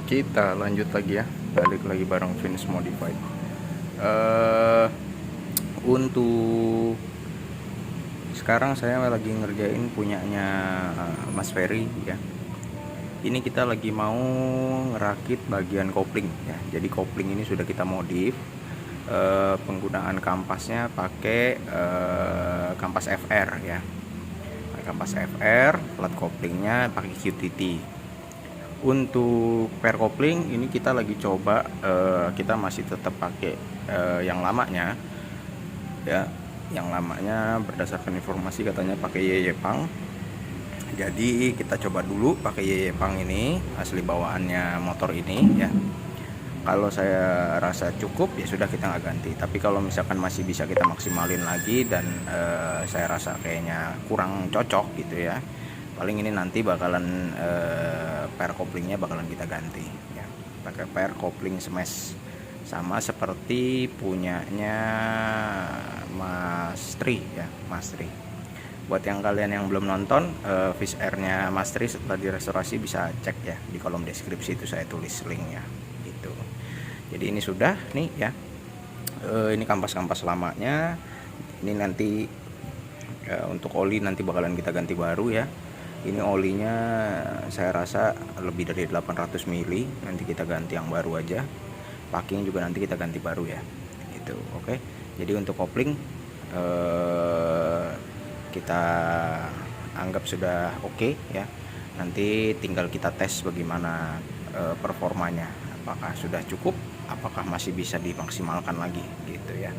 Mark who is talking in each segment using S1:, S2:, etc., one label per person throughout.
S1: Kita lanjut lagi ya, balik lagi bareng Vince Modified. Untuk sekarang saya lagi ngerjain punyanya Mas Ferry ya. Ini kita lagi mau ngerakit bagian kopling ya. Jadi kopling ini sudah kita modif. Penggunaan kampasnya pakai kampas FR ya. Kampas FR, plat koplingnya pakai QTT. Untuk pair kopling ini kita lagi coba, kita masih tetap pakai yang lamanya ya. Yang lamanya berdasarkan informasi katanya pakai Yeyepang. Jadi kita coba dulu pakai Yeyepang ini, asli bawaannya motor ini ya. Kalau saya rasa cukup ya sudah, kita nggak ganti. Tapi kalau misalkan masih bisa kita maksimalin lagi dan saya rasa kayaknya kurang cocok gitu ya, paling ini nanti bakalan pair koplingnya bakalan kita ganti ya, pakai pair kopling smash sama seperti punyanya Mas Tri ya, Mas Tri. Buat yang kalian yang belum nonton Fish Air-nya Mas Tri setelah direstorasi, bisa cek ya, di kolom deskripsi itu saya tulis linknya gitu. Jadi ini sudah nih ya, ini kampas-kampas lamanya. Ini nanti untuk oli nanti bakalan kita ganti baru ya. Ini olinya saya rasa lebih dari 800 ml, nanti kita ganti yang baru aja. Packing juga nanti kita ganti baru ya gitu. Oke, jadi untuk kopling kita anggap sudah oke ya. Nanti tinggal kita tes bagaimana performanya, apakah sudah cukup, apakah masih bisa dimaksimalkan lagi gitu ya.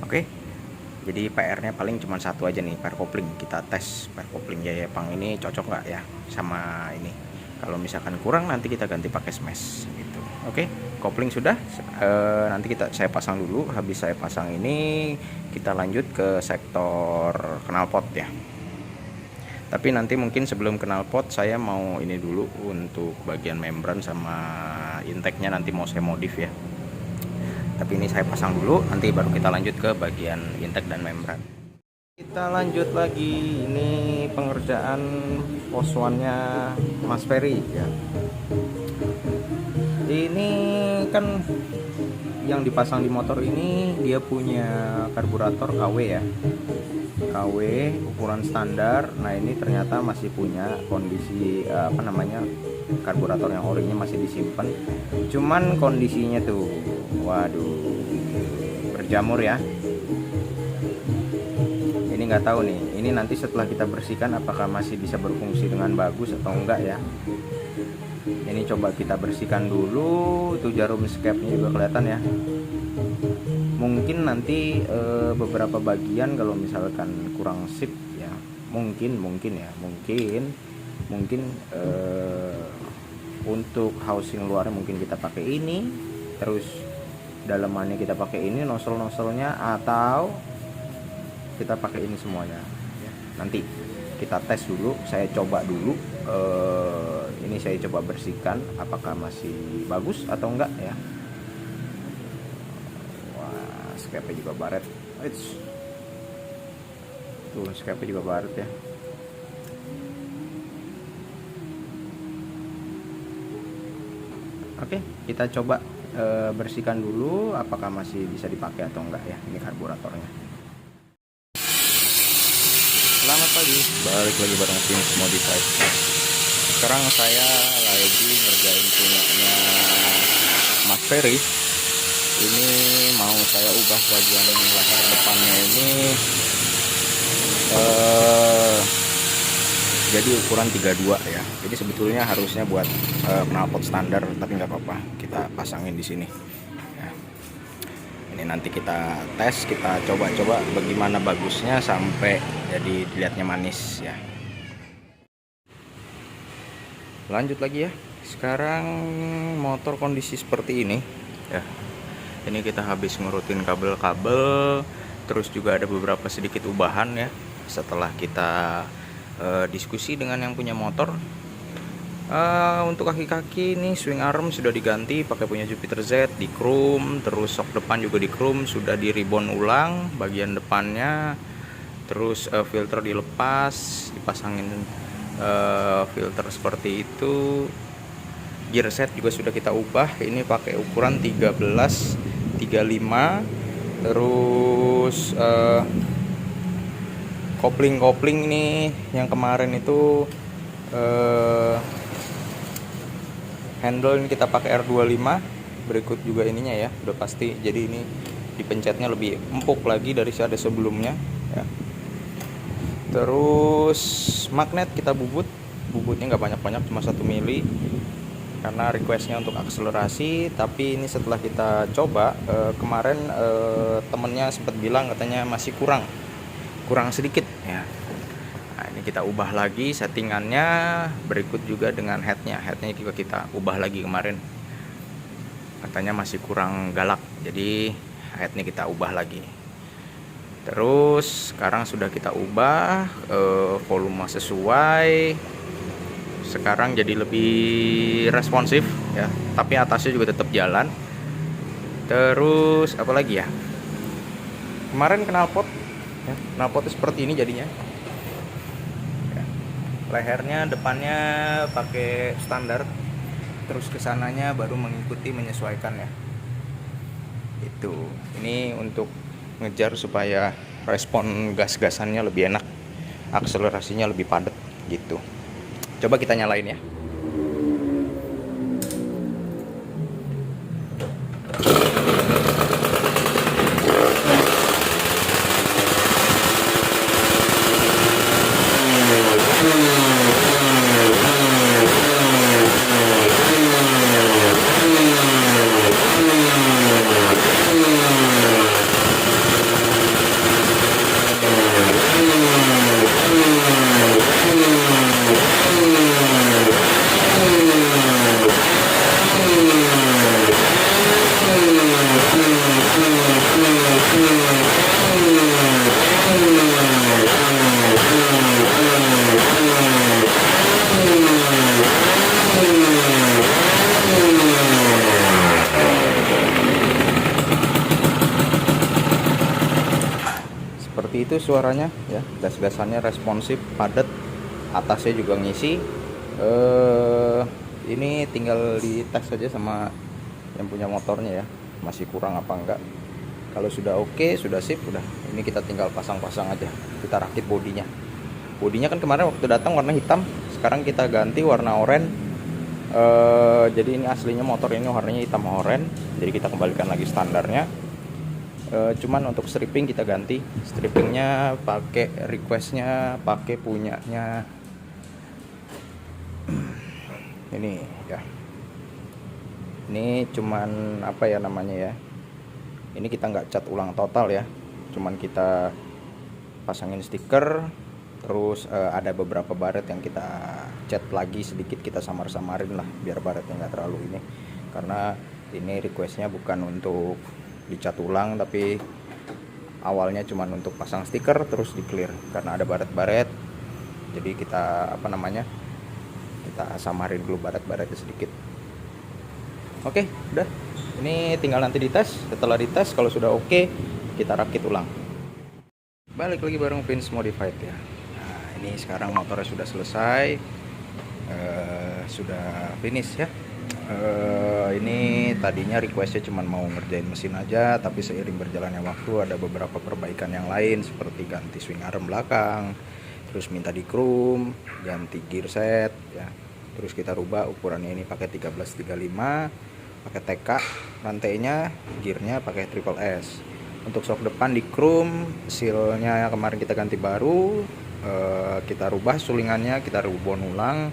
S1: Oke, jadi PR-nya paling cuma satu aja nih, pair kopling. Kita tes pair kopling Yeyepang ini cocok nggak ya sama ini. Kalau misalkan kurang nanti kita ganti pakai smash gitu. Oke, kopling sudah. Nanti saya pasang dulu. Habis saya pasang ini kita lanjut ke sektor knalpot ya. Tapi nanti mungkin sebelum knalpot saya mau ini dulu untuk bagian membran sama intake-nya, nanti mau saya modif ya. Tapi ini saya pasang dulu, nanti baru kita lanjut ke bagian intake dan membran. Kita lanjut lagi, ini pengerjaan poswannya Mas Ferry ya. Ini kan yang dipasang di motor ini dia punya karburator KW ya, KW ukuran standar. Nah ini ternyata masih punya kondisi karburator yang orinya masih disimpan, cuman kondisinya tuh waduh, berjamur ya. Ini nggak tahu nih, ini nanti setelah kita bersihkan apakah masih bisa berfungsi dengan bagus atau enggak ya. Ini coba kita bersihkan dulu. Itu jarum escape-nya juga kelihatan ya. Mungkin nanti beberapa bagian kalau misalkan kurang sip ya, mungkin untuk housing luarnya mungkin kita pakai ini, terus dalamannya kita pakai ini, nozzle-nya, atau kita pakai ini semuanya ya. Nanti kita tes dulu, saya coba dulu. Ini saya coba bersihkan apakah masih bagus atau enggak ya. Wah, scape juga baret. Tuh, scape juga baret ya. Oke, kita coba bersihkan dulu apakah masih bisa dipakai atau enggak ya, ini karburatornya. Selamat pagi, balik lagi bareng Vince Modified. Sekarang saya lagi ngerjain punyanya Mas Ferry. Ini mau saya ubah bagian leher depannya ini jadi ukuran 32 ya. Jadi sebetulnya harusnya buat knalpot standar, tapi nggak apa-apa, kita pasangin di sini ya. Ini nanti kita tes, kita coba-coba bagaimana bagusnya sampai jadi dilihatnya manis ya. Lanjut lagi ya. Sekarang motor kondisi seperti ini ya. Ini kita habis ngurutin kabel-kabel, terus juga ada beberapa sedikit ubahan ya setelah kita diskusi dengan yang punya motor. Untuk kaki-kaki ini swing arm sudah diganti pakai punya Jupiter Z, di chrome, terus sok depan juga di chrome, sudah di ribbon ulang bagian depannya. Terus filter dilepas, dipasangin filter seperti itu. Gear set juga sudah kita ubah, ini pakai ukuran 13-35. Terus kopling ini yang kemarin itu handle ini kita pakai R25. Berikut juga ininya ya, udah pasti. Jadi ini dipencetnya lebih empuk lagi dari ada sebelumnya ya. Terus magnet kita bubutnya nggak banyak-banyak, cuma 1 mili karena requestnya untuk akselerasi. Tapi ini setelah kita coba kemarin, temennya sempat bilang katanya masih kurang sedikit ya. Nah, ini kita ubah lagi settingannya. Berikut juga dengan headnya juga kita ubah lagi kemarin, katanya masih kurang galak, jadi headnya kita ubah lagi. Terus sekarang sudah kita ubah volume sesuai. Sekarang jadi lebih responsif ya, tapi atasnya juga tetap jalan. Terus apa lagi ya, kemarin knalpot ya, knalpotnya seperti ini jadinya ya. Lehernya depannya pakai standar, terus kesananya baru mengikuti menyesuaikan ya. Itu ini untuk ngejar supaya respon gas-gasannya lebih enak, akselerasinya lebih padat gitu. Coba kita nyalain ya. Seperti itu suaranya ya, gas-gasannya responsif, padat, atasnya juga ngisi. Ini tinggal dites saja sama yang punya motornya ya, masih kurang apa enggak. Kalau sudah oke, sudah sip, udah ini kita tinggal pasang-pasang aja. Kita rakit bodinya kan kemarin waktu datang warna hitam, sekarang kita ganti warna oranye. Jadi ini aslinya motor ini warnanya hitam oranye, jadi kita kembalikan lagi standarnya. Cuman untuk stripping kita ganti, strippingnya pakai requestnya, pakai punyanya ini ya. Ini cuman apa ya namanya ya, ini kita nggak cat ulang total ya, cuman kita pasangin stiker. Terus ada beberapa baret yang kita cat lagi sedikit, kita samar-samarin lah biar baretnya nggak terlalu ini, karena ini requestnya bukan untuk dicat ulang, tapi awalnya cuman untuk pasang stiker terus di clear karena ada baret-baret. Jadi kita apa namanya, kita samarin dulu baret-baretnya sedikit. Oke, udah. Ini tinggal nanti dites. Setelah dites kalau sudah oke, kita rakit ulang. Balik lagi bareng Vince Modified ya. Nah, ini sekarang motornya sudah selesai, sudah finish ya. Ini tadinya requestnya cuma mau ngerjain mesin aja, tapi seiring berjalannya waktu ada beberapa perbaikan yang lain seperti ganti swing arm belakang, terus minta di chrome, ganti gear set ya. Terus kita rubah ukurannya, ini pakai 13-35, pakai TK, rantainya gearnya pakai triple S. Untuk shock depan di chrome, sealnya kemarin kita ganti baru, kita rubah sulingannya, kita rubon ulang.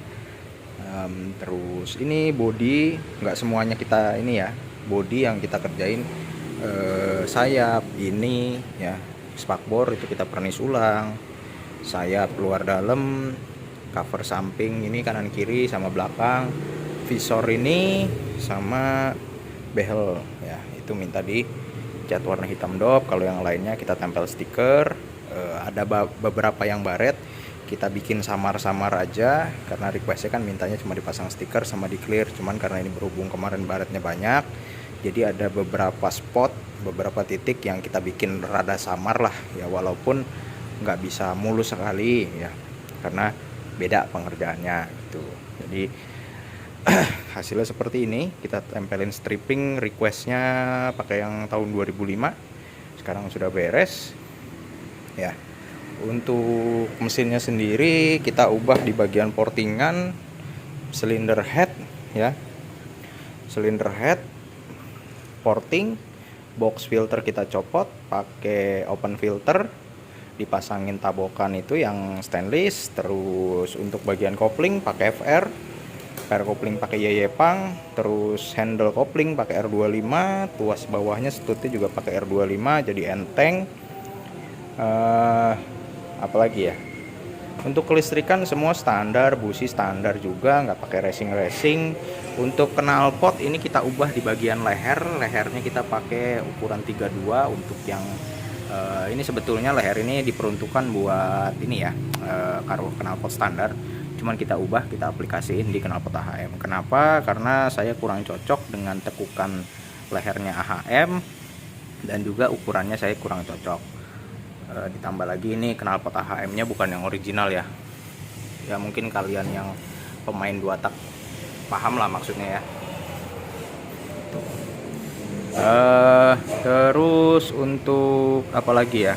S1: Terus ini body nggak semuanya kita ini ya, body yang kita kerjain, sayap ini ya, spakbor itu kita pernis ulang, sayap luar dalam, cover samping ini kanan kiri sama belakang, visor ini sama behel ya, itu minta di cat warna hitam dop. Kalau yang lainnya kita tempel stiker. Ada beberapa yang baret kita bikin samar-samar aja karena requestnya kan mintanya cuma dipasang stiker sama di clear. Cuman karena ini berhubung kemarin baretnya banyak, jadi ada beberapa spot, beberapa titik yang kita bikin rada samar lah ya, walaupun nggak bisa mulus sekali ya, karena beda pengerjaannya gitu. Jadi hasilnya seperti ini. Kita tempelin stripping, requestnya pakai yang tahun 2005, sekarang sudah beres ya. Untuk mesinnya sendiri kita ubah di bagian portingan, silinder head ya, silinder head, porting, box filter kita copot pakai open filter, dipasangin tabokan itu yang stainless. Terus untuk bagian kopling pakai FR, pair kopling pakai Yeyepang, terus handle kopling pakai R25, tuas bawahnya setutnya juga pakai R25 jadi enteng. Apalagi ya, untuk kelistrikan semua standar, busi standar juga, nggak pakai racing. Untuk knalpot ini kita ubah di bagian leher, lehernya kita pakai ukuran 32. Untuk yang ini sebetulnya leher ini diperuntukkan buat ini ya, knalpot standar, cuman kita ubah, kita aplikasiin di knalpot AHM. Kenapa? Karena saya kurang cocok dengan tekukan lehernya AHM dan juga ukurannya saya kurang cocok. Ditambah lagi ini knalpot AHM nya bukan yang original ya, ya mungkin kalian yang pemain 2 tak paham lah maksudnya ya. Terus untuk apa lagi ya,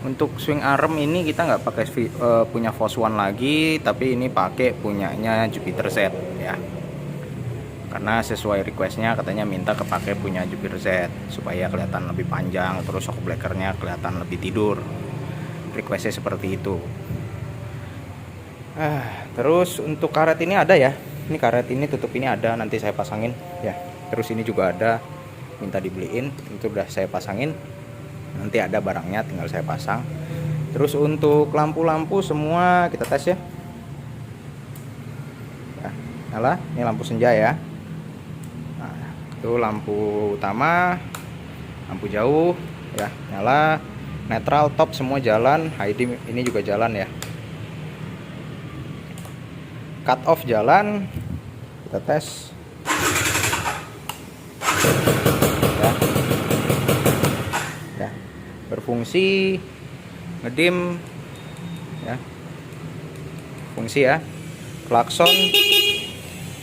S1: untuk swing arm ini kita nggak pakai punya Force One lagi, tapi ini pakai punyanya Jupiter Z ya, karena sesuai requestnya katanya minta kepake punya Jupiter Z supaya kelihatan lebih panjang, terus shock blackernya kelihatan lebih tidur. Requestnya seperti itu. Terus untuk karet ini ada ya, ini karet ini tutup ini ada, nanti saya pasangin ya. Terus ini juga ada, minta dibeliin, itu udah saya pasangin, nanti ada barangnya tinggal saya pasang. Terus untuk lampu-lampu semua kita tes ya. Nyala, ini lampu senja ya. Itu lampu utama, lampu jauh ya nyala, netral, top semua jalan, ID ini juga jalan ya. Cut off jalan, kita tes ya. Ya, berfungsi, ngedim ya, fungsi ya. Klakson,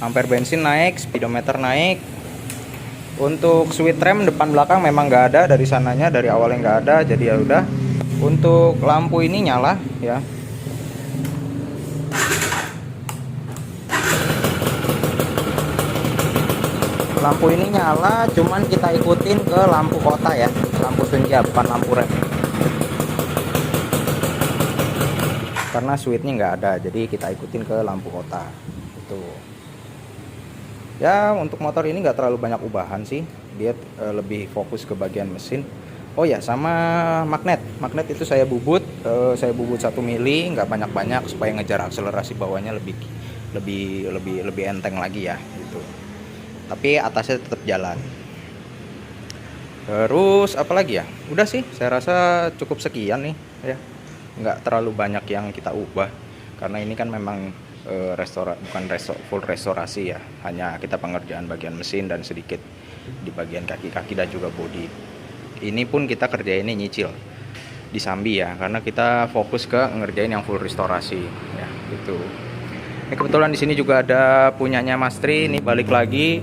S1: ampere bensin naik, speedometer naik. Untuk switch rem depan belakang memang nggak ada, dari sananya dari awalnya nggak ada, jadi ya udah. Untuk lampu ini nyala ya. Lampu ini nyala, cuman kita ikutin ke lampu kota ya, lampu senja bukan lampu rem. Karena switchnya nggak ada, jadi kita ikutin ke lampu kota. Itu. Ya untuk motor ini nggak terlalu banyak ubahan sih, dia lebih fokus ke bagian mesin. Oh ya, sama magnet itu saya bubut 1 mili, nggak banyak supaya ngejar akselerasi bawahnya lebih enteng lagi ya gitu. Tapi atasnya tetap jalan. Terus apalagi ya, udah sih saya rasa cukup sekian nih ya, nggak terlalu banyak yang kita ubah karena ini kan memang full restorasi ya, hanya kita pengerjaan bagian mesin dan sedikit di bagian kaki-kaki dan juga bodi. Ini pun kita kerjainnya nyicil di Sambi ya, karena kita fokus ke ngerjain yang full restorasi ya gitu. Ini kebetulan di sini juga ada punyanya Mas Tri. Ini balik lagi,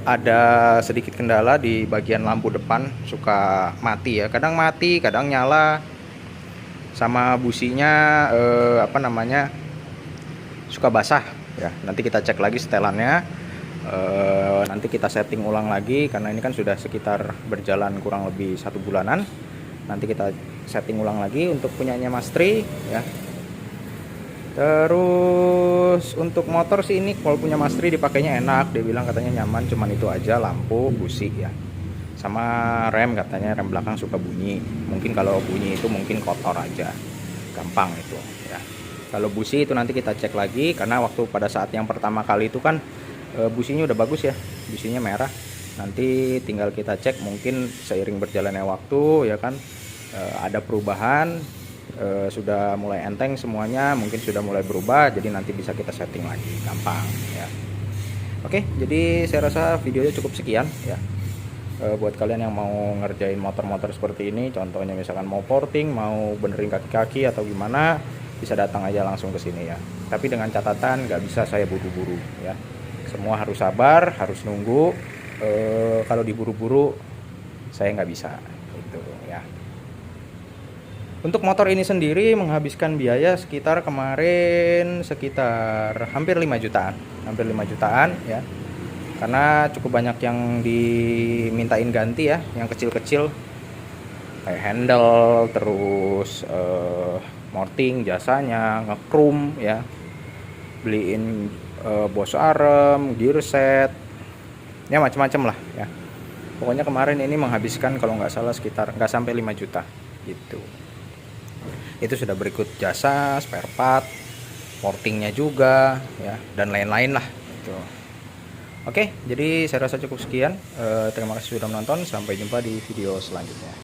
S1: ada sedikit kendala di bagian lampu depan, suka mati ya, kadang mati kadang nyala, sama businya suka basah ya. Nanti kita cek lagi setelannya, nanti kita setting ulang lagi karena ini kan sudah sekitar berjalan kurang lebih 1 bulanan. Nanti kita setting ulang lagi untuk punyanya Mas Tri ya. Terus untuk motor sih ini kalau punya Mas Tri dipakainya enak, dia bilang katanya nyaman, cuman itu aja, lampu, busi ya, sama rem, katanya rem belakang suka bunyi. Mungkin kalau bunyi itu mungkin kotor aja, gampang itu ya. Kalau busi itu nanti kita cek lagi, karena waktu pada saat yang pertama kali itu kan businya udah bagus ya, businya merah. Nanti tinggal kita cek, mungkin seiring berjalannya waktu ya kan, ada perubahan, sudah mulai enteng semuanya, mungkin sudah mulai berubah, jadi nanti bisa kita setting lagi, gampang ya. Oke, jadi saya rasa videonya cukup sekian ya. Buat kalian yang mau ngerjain motor-motor seperti ini, contohnya misalkan mau porting, mau benerin kaki-kaki atau gimana, bisa datang aja langsung ke sini ya. Tapi dengan catatan nggak bisa saya buru-buru ya. Semua harus sabar, harus nunggu. Kalau diburu-buru saya nggak bisa itu ya. Untuk motor ini sendiri menghabiskan biaya sekitar kemarin hampir 5 jutaan. Hampir 5 jutaan ya. Karena cukup banyak yang dimintain ganti ya, yang kecil-kecil kayak handle, terus mounting jasanya, nge-chrome ya, beliin bos arem, gear set, ya macam-macam lah ya. Pokoknya kemarin ini menghabiskan kalau nggak salah sekitar nggak sampai 5 juta gitu. Itu sudah berikut jasa, spare part, portingnya juga ya, dan lain-lain lah gitu. Oke, jadi saya rasa cukup sekian. Terima kasih sudah menonton, sampai jumpa di video selanjutnya.